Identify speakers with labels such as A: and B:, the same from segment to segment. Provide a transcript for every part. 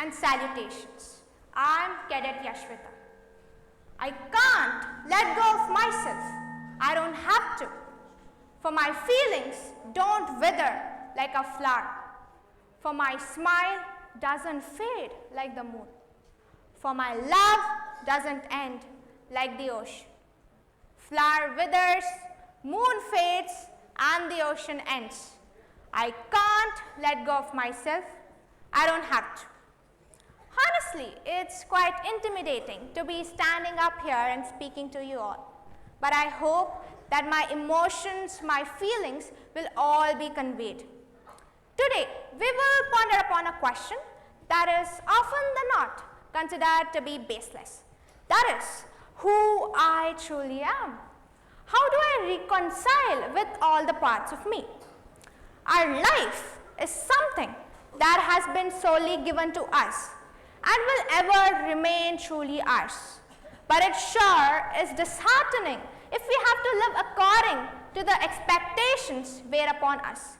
A: and salutations. I am Cadet YASHWITHA. I can't let go of myself. I don't have to. For my feelings don't wither like a flower. For my smile doesn't fade like the moon. For my love doesn't end like the ocean. Flower withers, moon fades, and the ocean ends. I can't let go of myself. I don't have to. Honestly, it's quite intimidating to be standing up here and speaking to you all. But I hope that my emotions, my feelings will all be conveyed. Today, we will ponder upon a question that is often than not considered to be baseless. That is, who I truly am. How do I reconcile with all the parts of me? Our life is something that has been solely given to us and will ever remain truly ours. But it sure is disheartening if we have to live according to the expectations laid upon us.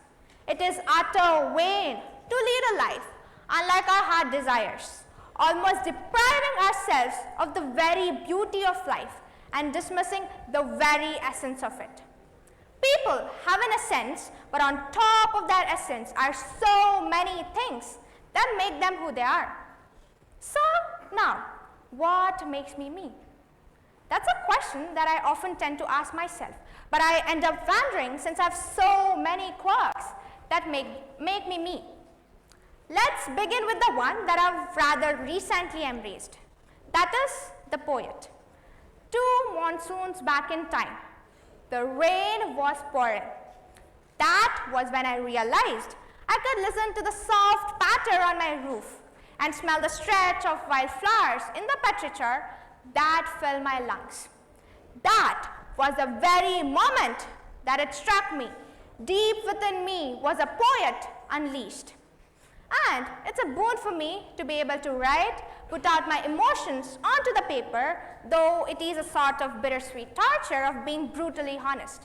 A: It is utter vain to lead a life unlike our heart desires, almost depriving ourselves of the very beauty of life and dismissing the very essence of it. People have an essence, but on top of that essence are so many things that make them who they are. So now, what makes me me? That's a question that I often tend to ask myself, but I end up wondering since I have so many quirks that make me me. Let's begin with the one that I've rather recently embraced. That is the poet. 2 monsoons back in time, the rain was pouring. That was when I realized I could listen to the soft patter on my roof and smell the stretch of wildflowers in the temperature that filled my lungs. That was the very moment that it struck me. Deep within me was a poet unleashed. And it's a boon for me to be able to write, put out my emotions onto the paper, though it is a sort of bittersweet torture of being brutally honest.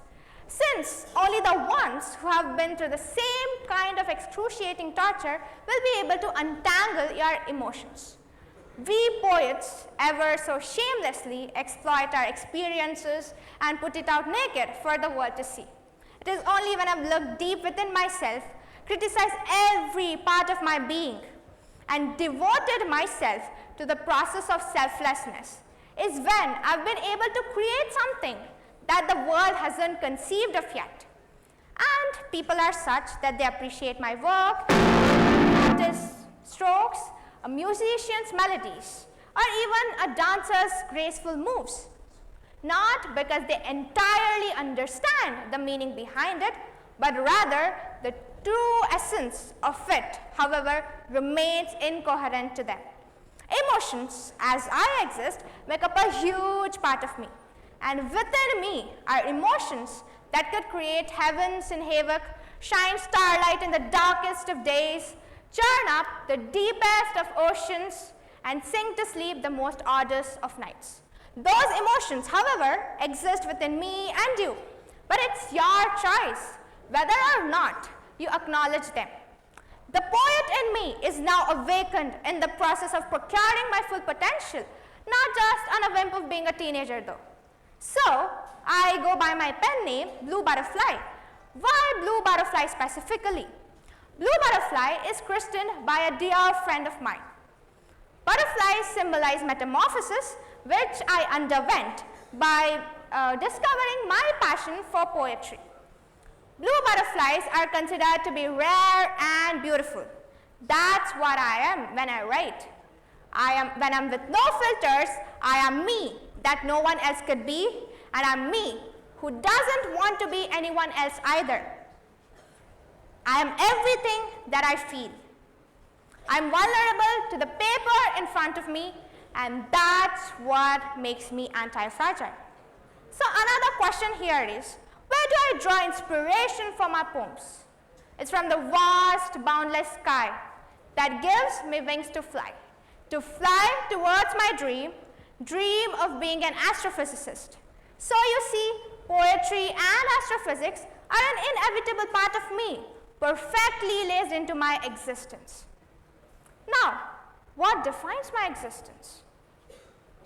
A: Since only the ones who have been through the same kind of excruciating torture will be able to untangle your emotions. We poets ever so shamelessly exploit our experiences and put it out naked for the world to see. It is only when I've looked deep within myself, criticized every part of my being, and devoted myself to the process of selflessness is when I've been able to create something that the world hasn't conceived of yet. And people are such that they appreciate my work, artist's strokes, a musician's melodies, or even a dancer's graceful moves. Not because they entirely understand the meaning behind it, but rather the true essence of it, however, remains incoherent to them. Emotions, as I exist, make up a huge part of me. And within me are emotions that could create heavens in havoc, shine starlight in the darkest of days, churn up the deepest of oceans, and sing to sleep the most arduous of nights. Those emotions, however, exist within me and you, but it's your choice whether or not you acknowledge them. The poet in me is now awakened in the process of procuring my full potential, not just on a whim of being a teenager though. So, I go by my pen name, Blue Butterfly. Why Blue Butterfly specifically? Blue Butterfly is christened by a dear friend of mine. Butterflies symbolize metamorphosis, which I underwent by discovering my passion for poetry. Blue butterflies are considered to be rare and beautiful. That's what I am when I write. When I'm with no filters, I am me that no one else could be, and I'm me who doesn't want to be anyone else either. I am everything that I feel. I'm vulnerable to the paper in front of me, and that's what makes me anti-fragile. So another question here is, where do I draw inspiration for my poems? It's from the vast, boundless sky that gives me wings to fly towards my dream of being an astrophysicist. So you see, poetry and astrophysics are an inevitable part of me, perfectly laced into my existence. Now, what defines my existence?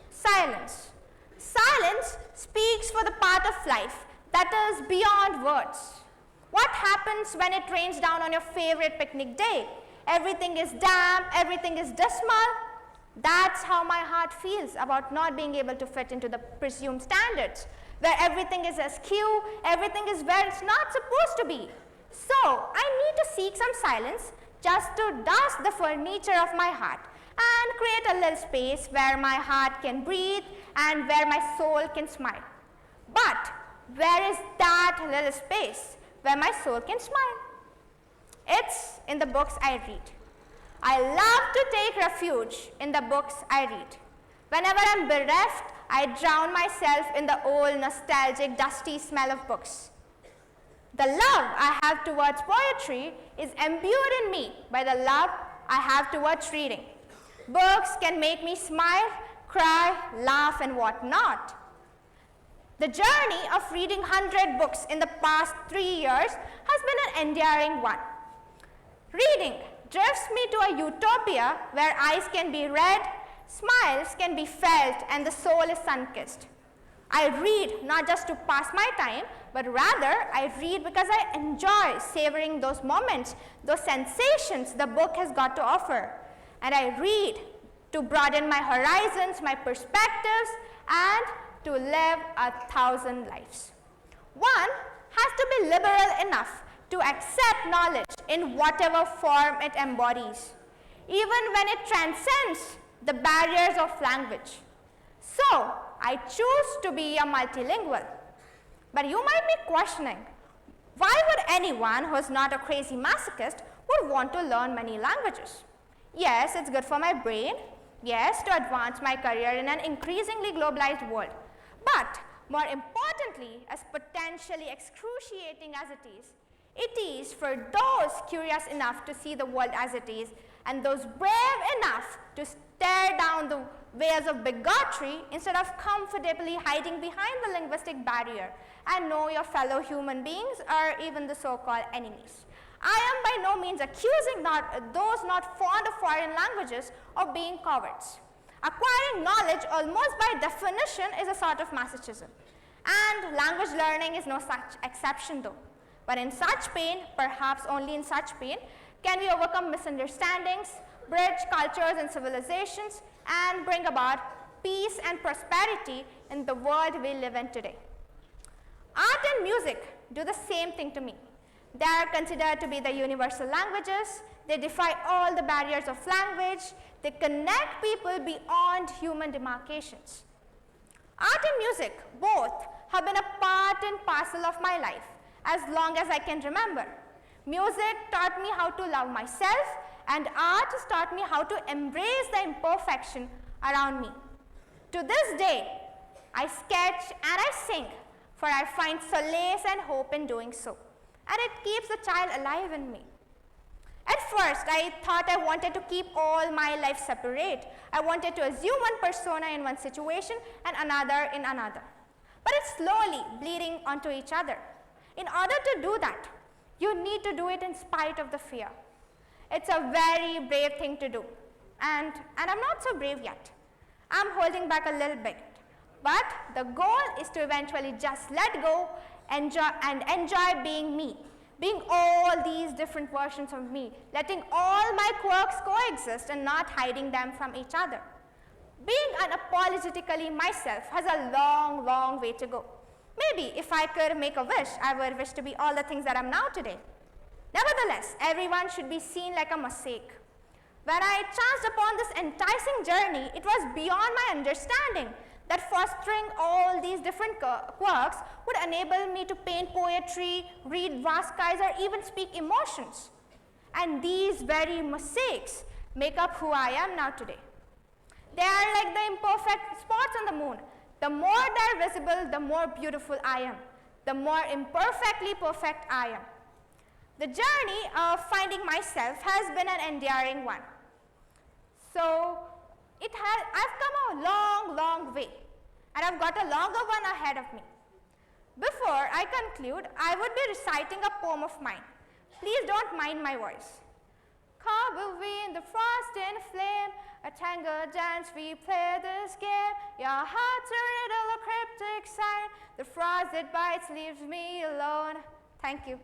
A: Silence. Silence speaks for the part of life that is beyond words. What happens when it rains down on your favorite picnic day? Everything is damp, everything is dismal. That's how my heart feels about not being able to fit into the presumed standards, where everything is askew, everything is where it's not supposed to be. So, I need to seek some silence just to dust the furniture of my heart and create a little space where my heart can breathe and where my soul can smile. But where is that little space where my soul can smile? It's in the books I read. I love to take refuge in the books I read. Whenever I'm bereft, I drown myself in the old, nostalgic, dusty smell of books. The love I have towards poetry is imbued in me by the love I have towards reading. Books can make me smile, cry, laugh, and whatnot. The journey of reading 100 books in the past 3 years has been an endearing one. Reading drifts me to a utopia where eyes can be read, smiles can be felt, and the soul is sun-kissed. I read not just to pass my time, but rather I read because I enjoy savoring those moments, those sensations the book has got to offer. And I read to broaden my horizons, my perspectives, and to live 1,000 lives. One has to be liberal enough to accept knowledge in whatever form it embodies, even when it transcends the barriers of language. So, I choose to be a multilingual. But you might be questioning, why would anyone who is not a crazy masochist would want to learn many languages? Yes, it's good for my brain. Yes, to advance my career in an increasingly globalized world. But more importantly, as potentially excruciating as it is for those curious enough to see the world as it is and those brave enough to stare down the veils of bigotry instead of comfortably hiding behind the linguistic barrier and know your fellow human beings or even the so-called enemies. I am by no means accusing those not fond of foreign languages of being cowards. Acquiring knowledge almost by definition is a sort of masochism, and language learning is no such exception though. But in such pain, perhaps only in such pain, can we overcome misunderstandings, bridge cultures and civilizations, and bring about peace and prosperity in the world we live in today. Art and music do the same thing to me. They are considered to be the universal languages. They defy all the barriers of language. They connect people beyond human demarcations. Art and music both have been a part and parcel of my life as long as I can remember. Music taught me how to love myself, and art has taught me how to embrace the imperfection around me. To this day, I sketch and I sing, for I find solace and hope in doing so, and it keeps the child alive in me. At first, I thought I wanted to keep all my life separate. I wanted to assume one persona in one situation and another in another. But it's slowly bleeding onto each other. In order to do that, you need to do it in spite of the fear. It's a very brave thing to do, and I'm not so brave yet. I'm holding back a little bit, but the goal is to eventually just let go, enjoy being me, being all these different versions of me, letting all my quirks coexist and not hiding them from each other. Being unapologetically myself has a long, long way to go. Maybe if I could make a wish, I would wish to be all the things that I'm now today. Nevertheless, everyone should be seen like a mosaic. When I chanced upon this enticing journey, it was beyond my understanding that fostering all these different quirks would enable me to paint poetry, read vast skies, or even speak emotions. And these very mosaics make up who I am now today. They are like the imperfect spots on the moon. The more they're visible, the more beautiful I am. The more imperfectly perfect I am. The journey of finding myself has been an endearing one. So, I've come a long, long way, and I've got a longer one ahead of me. Before I conclude, I would be reciting a poem of mine. Please don't mind my voice. Caught away in the frost and flame, A tango dance, we play this game. Your heart's a riddle, a cryptic sign. The frost that bites leaves me alone. Thank you.